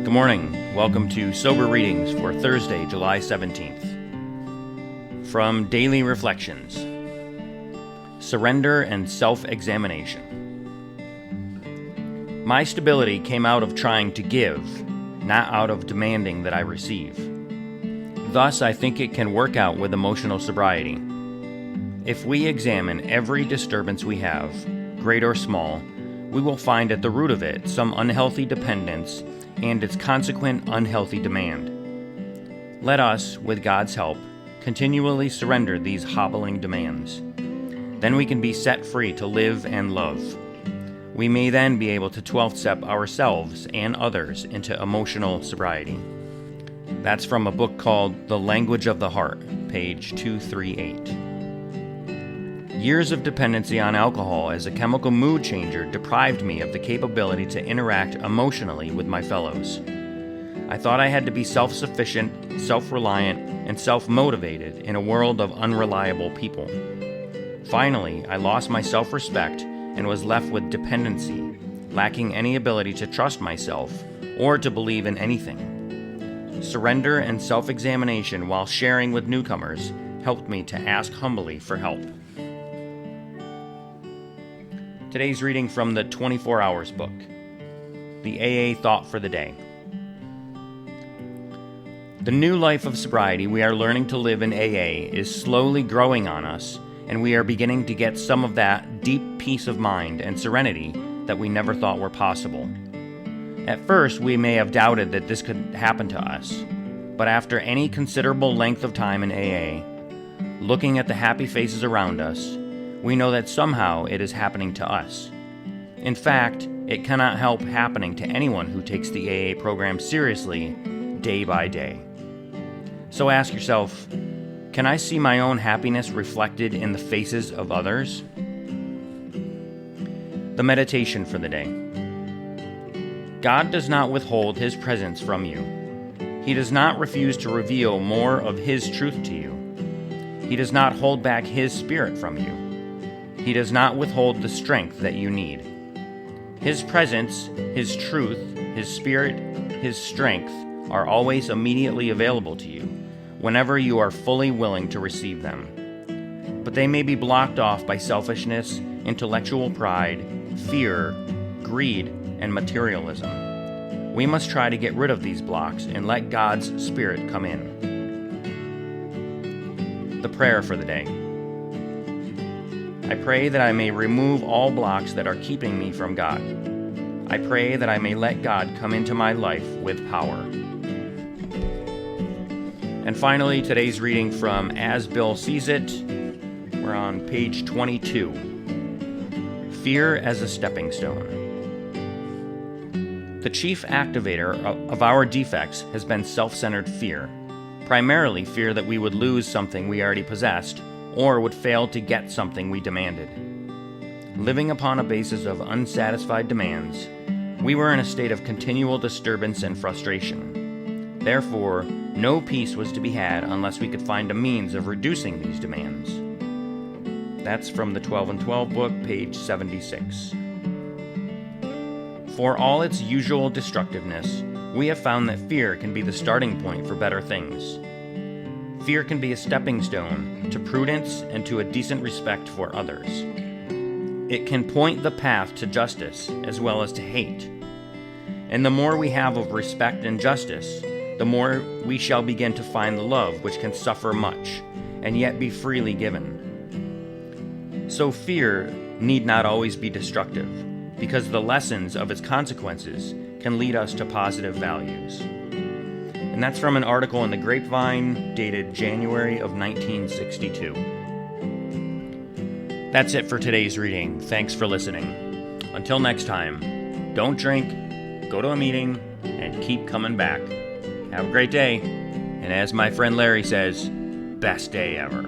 Good morning. Welcome to Sober Readings for Thursday, July 17th. From Daily Reflections, Surrender and Self-Examination. My stability came out of trying to give, not out of demanding that I receive. Thus, I think it can work out with emotional sobriety. If we examine every disturbance we have, great or small, we will find at the root of it some unhealthy dependence and its consequent unhealthy demand. Let us, with God's help, continually surrender these hobbling demands. Then we can be set free to live and love. We may then be able to 12th step ourselves and others into emotional sobriety. That's from a book called The Language of the Heart, page 238. Years of dependency on alcohol as a chemical mood changer deprived me of the capability to interact emotionally with my fellows. I thought I had to be self-sufficient, self-reliant, and self-motivated in a world of unreliable people. Finally, I lost my self-respect and was left with dependency, lacking any ability to trust myself or to believe in anything. Surrender and self-examination while sharing with newcomers helped me to ask humbly for help. Today's reading from the 24 Hours book, the AA Thought for the Day. The new life of sobriety we are learning to live in AA is slowly growing on us, and we are beginning to get some of that deep peace of mind and serenity that we never thought were possible. At first, we may have doubted that this could happen to us, but after any considerable length of time in AA, looking at the happy faces around us, we know that somehow it is happening to us. In fact, it cannot help happening to anyone who takes the AA program seriously day by day. So ask yourself, can I see my own happiness reflected in the faces of others? The meditation for the day. God does not withhold His presence from you. He does not refuse to reveal more of His truth to you. He does not hold back His Spirit from you. He does not withhold the strength that you need. His presence, His truth, His Spirit, His strength are always immediately available to you, whenever you are fully willing to receive them. But they may be blocked off by selfishness, intellectual pride, fear, greed, and materialism. We must try to get rid of these blocks and let God's Spirit come in. The prayer for the day. I pray that I may remove all blocks that are keeping me from God. I pray that I may let God come into my life with power. And finally, today's reading from As Bill Sees It. We're on page 22. Fear as a Stepping Stone. The chief activator of our defects has been self-centered fear, primarily fear that we would lose something we already possessed, or would fail to get something we demanded. Living upon a basis of unsatisfied demands, we were in a state of continual disturbance and frustration. Therefore, no peace was to be had unless we could find a means of reducing these demands. That's from the 12 and 12 book, page 76. For all its usual destructiveness, we have found that fear can be the starting point for better things. Fear can be a stepping stone to prudence and to a decent respect for others. It can point the path to justice as well as to hate. And the more we have of respect and justice, the more we shall begin to find the love which can suffer much and yet be freely given. So fear need not always be destructive, because the lessons of its consequences can lead us to positive values. And that's from an article in the Grapevine dated January of 1962. That's it for today's reading. Thanks for listening. Until next time, don't drink, go to a meeting, and keep coming back. Have a great day. And as my friend Larry says, best day ever.